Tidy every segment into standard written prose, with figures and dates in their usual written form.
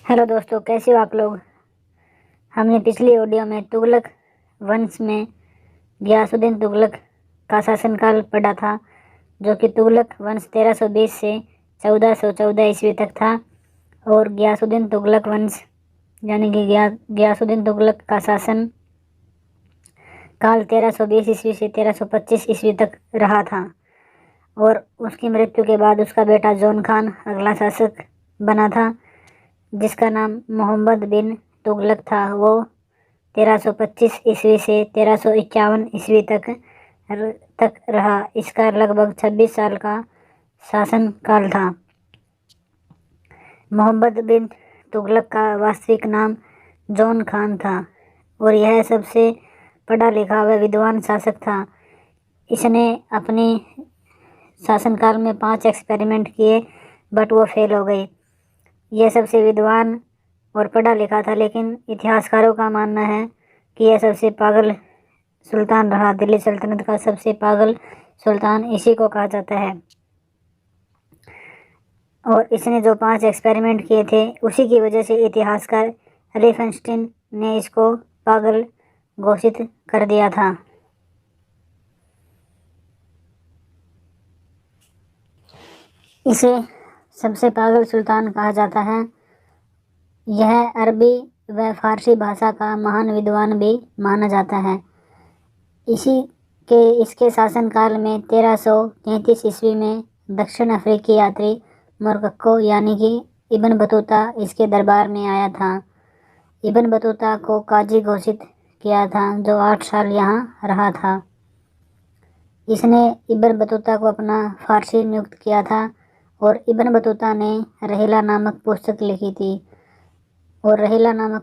Hello दोस्तों, कैसे हो आप लोग। हमने पिछली ऑडियो में तुगलक वंश में गियासुद्दीन तुगलक का शासनकाल पढ़ा था, जो कि तुगलक वंश 1320 से 1414 ईस्वी तक था। और गियासुद्दीन तुगलक वंश यानी कि गियासुद्दीन तुगलक का शासन काल 1320 ईस्वी से 1325 ईस्वी तक रहा था। और उसकी मृत्यु के बाद उसका बेटा जॉन खान अगला शासक बना था, जिसका नाम मोहम्मद बिन तुगलक था। वो 1325 ईस्वी से 1351 ईस्वी तक रहा। इसका लगभग 26 साल का शासन काल था। मोहम्मद बिन तुगलक का वास्तविक नाम जॉन खान था और यह सबसे पढ़ा लिखा व विद्वान शासक था। इसने अपने शासनकाल में 5 एक्सपेरिमेंट किए, बट वो फेल हो गए। यह सबसे विद्वान और पढ़ा लिखा था, लेकिन इतिहासकारों का मानना है कि यह सबसे पागल सुल्तान रहा। दिल्ली सल्तनत का सबसे पागल सुल्तान इसी को कहा जाता है। और इसने जो 5 एक्सपेरिमेंट किए थे, उसी की वजह से इतिहासकार रिफेनस्टीन ने इसको पागल घोषित कर दिया था। इसे सबसे पागल सुल्तान कहा जाता है। यह अरबी व फारसी भाषा का महान विद्वान भी माना जाता है। इसके शासनकाल में 1333 ईस्वी में दक्षिण अफ्रीकी यात्री मोरक्को यानी कि इब्न बतूता इसके दरबार में आया था। इब्न बतूता को काजी घोषित किया था, जो 8 साल यहाँ रहा था। इसने इब्न बतूता को अपना फारसी नियुक्त किया था और इब्न बतूता ने रहीला नामक पुस्तक लिखी थी। और रहीला नामक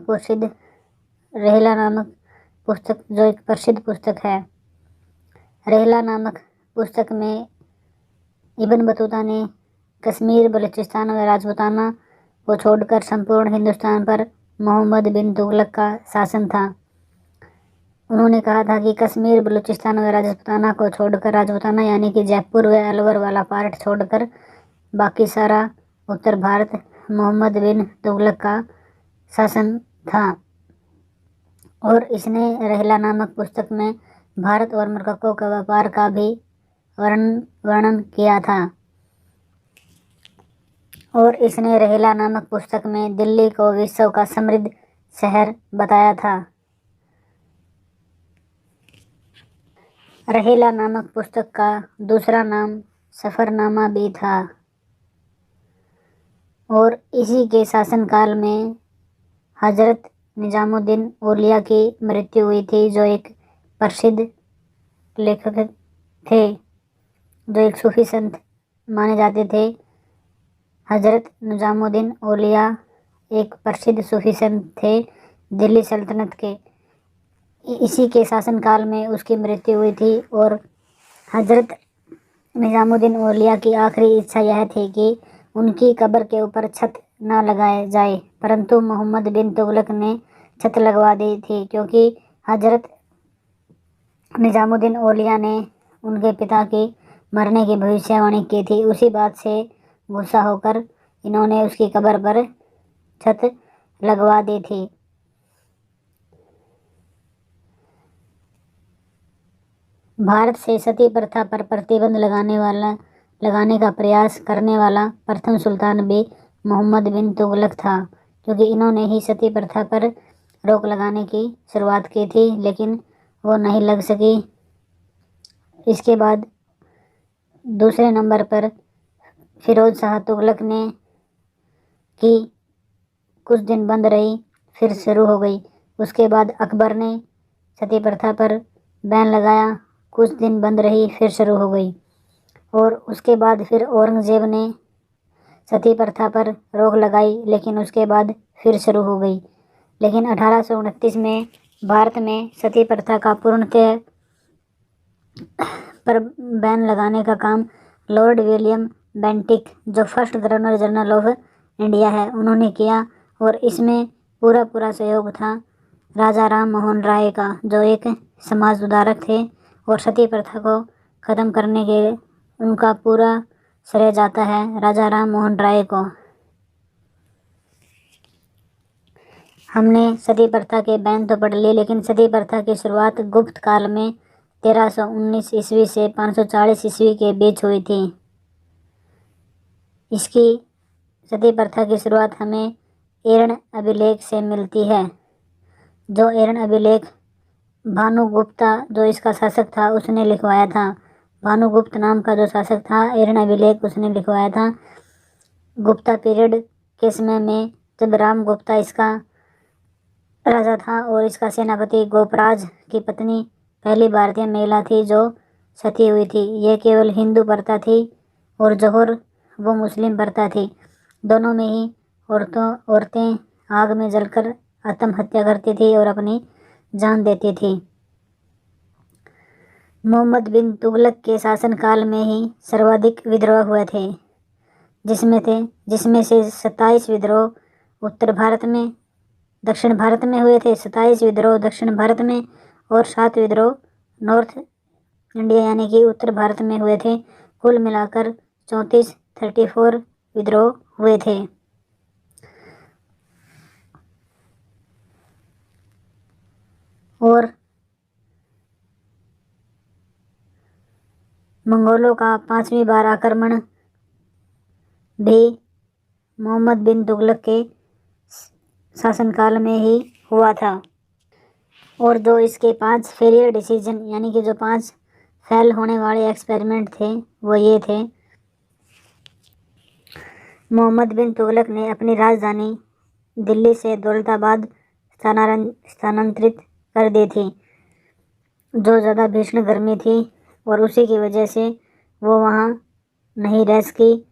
पुस्तक जो एक प्रसिद्ध पुस्तक है। रहीला नामक पुस्तक में इब्न बतूता ने कश्मीर, बलूचिस्तान व राजपूताना को छोड़कर संपूर्ण हिंदुस्तान पर मोहम्मद बिन तुगलक का शासन था। उन्होंने कहा था कि कश्मीर, बलूचिस्तान व राजपूताना को छोड़कर, राजपूताना यानी कि जयपुर व अलवर वाला पार्ट छोड़कर बाकी सारा उत्तर भारत मोहम्मद बिन तुगलक का शासन था। और इसने रहीला नामक पुस्तक में भारत और मोरक्को के व्यापार का भी वर्णन किया था। और इसने रहीला नामक पुस्तक में दिल्ली को विश्व का समृद्ध शहर बताया था। रहीला नामक पुस्तक का दूसरा नाम सफरनामा भी था। और इसी के शासनकाल में हजरत निजामुद्दीन औलिया की मृत्यु हुई थी, जो एक प्रसिद्ध लेखक थे, जो एक सूफी संत माने जाते थे। हजरत निजामुद्दीन औलिया एक प्रसिद्ध सूफी संत थे दिल्ली सल्तनत के। इसी के शासनकाल में उसकी मृत्यु हुई थी। और हजरत निजामुद्दीन औलिया की आखिरी इच्छा यह थी कि उनकी कब्र के ऊपर छत न लगाए जाए, परंतु मोहम्मद बिन तुगलक ने छत लगवा दी थी, क्योंकि हजरत निजामुद्दीन औलिया ने उनके पिता की मरने की भविष्यवाणी की थी। उसी बात से गुस्सा होकर इन्होंने उसकी कब्र पर छत लगवा दी थी। भारत से सती प्रथा पर प्रतिबंध लगाने का प्रयास करने वाला प्रथम सुल्तान भी मोहम्मद बिन तुगलक था, क्योंकि इन्होंने ही सती प्रथा पर रोक लगाने की शुरुआत की थी, लेकिन वो नहीं लग सकी। इसके बाद दूसरे नंबर पर फिरोज शाह तुगलक ने की कुछ दिन बंद रही, फिर शुरू हो गई। उसके बाद अकबर ने सती प्रथा पर बैन लगाया, कुछ दिन बंद रही, फिर शुरू हो गई। और उसके बाद फिर औरंगजेब ने सती प्रथा पर रोक लगाई, लेकिन उसके बाद फिर शुरू हो गई। लेकिन 1829 में भारत में सती प्रथा का पूर्णतः पर बैन लगाने का काम लॉर्ड विलियम बेंटिक, जो first governor general of India है, उन्होंने किया। और इसमें पूरा सहयोग था राजा राम मोहन राय का, जो एक समाज सुधारक थे। और सती प्रथा को ख़त्म करने के उनका पूरा श्रेय जाता है राजा राम मोहन राय को। हमने सती प्रथा के बैन तो पढ़ लिए, लेकिन सती प्रथा की शुरुआत गुप्त काल में 1319 ईस्वी से 540 ईस्वी के बीच हुई थी। इसकी सती प्रथा की शुरुआत हमें एरण अभिलेख से मिलती है। जो एरण अभिलेख भानुगुप्ता जो इसका शासक था उसने लिखवाया था। भानुगुप्त नाम का जो शासक था, एरण अभिलेख उसने लिखवाया था। गुप्ता पीरियड के समय में जब राम गुप्ता इसका राजा था और इसका सेनापति गोपराज की पत्नी पहली भारतीय महिला थी जो सती हुई थी। यह केवल हिंदू प्रथा थी और जोहर वो मुस्लिम प्रथा थी। दोनों में ही औरतें आग में जलकर आत्महत्या करती थी और अपनी जान देती थी। मोहम्मद बिन तुगलक के शासनकाल में ही सर्वाधिक विद्रोह हुए थे, जिसमें से 27 विद्रोह उत्तर भारत में, दक्षिण भारत में हुए थे। 27 विद्रोह दक्षिण भारत में और 7 विद्रोह नॉर्थ इंडिया यानी कि उत्तर भारत में हुए थे। कुल मिलाकर 34 विद्रोह हुए थे। और मंगोलों का 5वीं बार आक्रमण भी मोहम्मद बिन तुगलक के शासनकाल में ही हुआ था। और जो इसके 5 फेलियर डिसीजन यानी कि जो 5 फेल होने वाले एक्सपेरिमेंट थे वो ये थे। मोहम्मद बिन तुगलक ने अपनी राजधानी दिल्ली से दौलताबाद स्थानांतरित कर दी थी, जो ज़्यादा भीषण गर्मी थी और उसी की वजह से वो वहाँ नहीं रह सकी,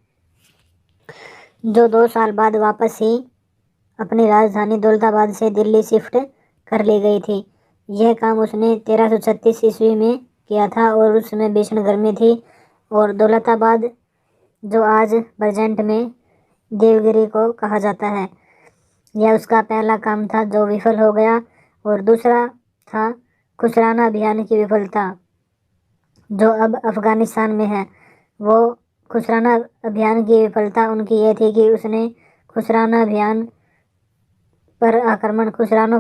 जो 2 साल बाद वापस ही अपनी राजधानी दौलताबाद से दिल्ली शिफ्ट कर ली गई थी। यह काम उसने 1336 ईस्वी में किया था और उस समय भीषण गर्मी थी। और दौलताबाद जो आज प्रेजेंट में देवगिरी को कहा जाता है, यह उसका पहला काम था जो विफल हो गया। और दूसरा था खुसराना अभियान की विफलता, जो अब अफगानिस्तान में है। वो खुसराना अभियान की विफलता उनकी यह थी कि उसने खुसरानों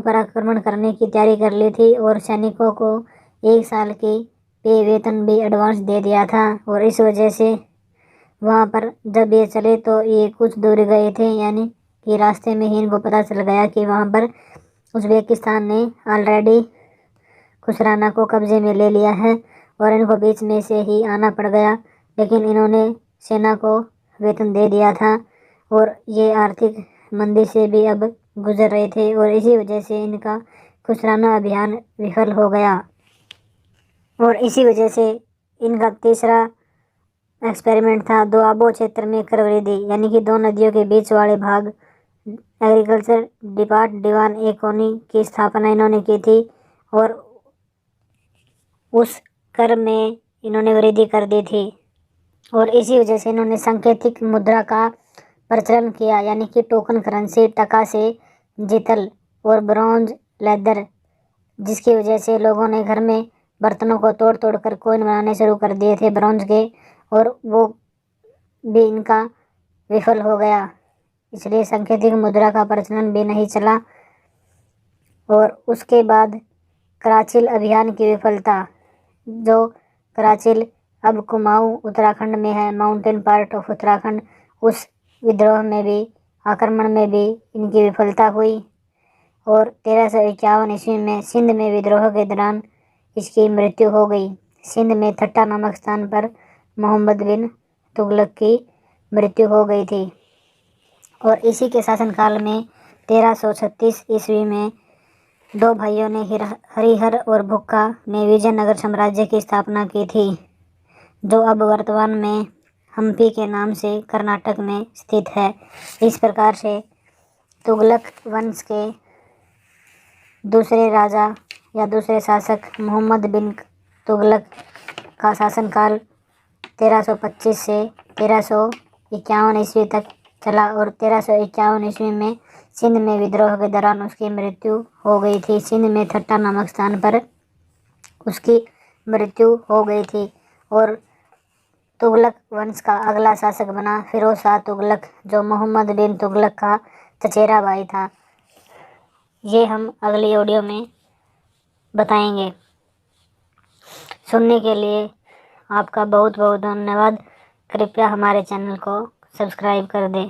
पर आक्रमण करने की तैयारी कर ली थी और सैनिकों को 1 साल की पे वेतन भी एडवांस दे दिया था। और इस वजह से वहाँ पर जब ये चले तो ये कुछ दूर गए थे, यानी कि रास्ते में ही इनको पता चल गया कि वहाँ पर उज़्बेकिस्तान ने ऑलरेडी खुसराना को कब्जे में ले लिया है और इनको बीच में से ही आना पड़ गया। लेकिन इन्होंने सेना को वेतन दे दिया था और ये आर्थिक मंदी से भी अब गुजर रहे थे और इसी वजह से इनका खुसराना अभियान विफल हो गया। और इसी वजह से इनका तीसरा एक्सपेरिमेंट था दोआबो क्षेत्र में कर वृद्धि, यानी कि 2 नदियों के बीच वाले भाग एग्रीकल्चर डिवान ए कॉलोनी की स्थापना इन्होंने की थी और उस कर में इन्होंने वृद्धि कर दी थी। और इसी वजह से इन्होंने सांकेतिक मुद्रा का प्रचलन किया, यानी कि टोकन करेंसी, टका से जीतल और ब्रॉन्ज लेदर, जिसकी वजह से लोगों ने घर में बर्तनों को तोड़ तोड़ कर कॉइन बनाने शुरू कर दिए थे ब्रॉन्ज के, और वो भी इनका विफल हो गया, इसलिए सांकेतिक मुद्रा का प्रचलन भी नहीं चला। और उसके बाद कराचिल अभियान की विफलता, जो कराचिल अब कुमाऊं उत्तराखंड में है, माउंटेन पार्ट ऑफ उत्तराखंड, उस विद्रोह में भी, आक्रमण में भी इनकी विफलता हुई। और 1351 ईस्वी में सिंध में विद्रोह के दौरान इसकी मृत्यु हो गई। सिंध में थट्टा नामक स्थान पर मोहम्मद बिन तुगलक की मृत्यु हो गई थी। और इसी के शासनकाल में 1336 ईस्वी में 2 भाइयों ने हरिहर और भुक्का ने विजयनगर साम्राज्य की स्थापना की थी, जो अब वर्तमान में हम्पी के नाम से कर्नाटक में स्थित है। इस प्रकार से तुगलक वंश के दूसरे राजा या दूसरे शासक मोहम्मद बिन तुगलक का शासनकाल 1325 से 1351 ईस्वी तक चला और 1351 ईस्वी में सिंध में विद्रोह के दौरान उसकी मृत्यु हो गई थी। सिंध में थट्टा नामक स्थान पर उसकी मृत्यु हो गई थी। और तुगलक वंश का अगला शासक बना फिरोज शाह तुगलक, जो मोहम्मद बिन तुगलक का चचेरा भाई था। ये हम अगली ऑडियो में बताएंगे। सुनने के लिए आपका बहुत बहुत धन्यवाद। कृपया हमारे चैनल को सब्सक्राइब कर दें।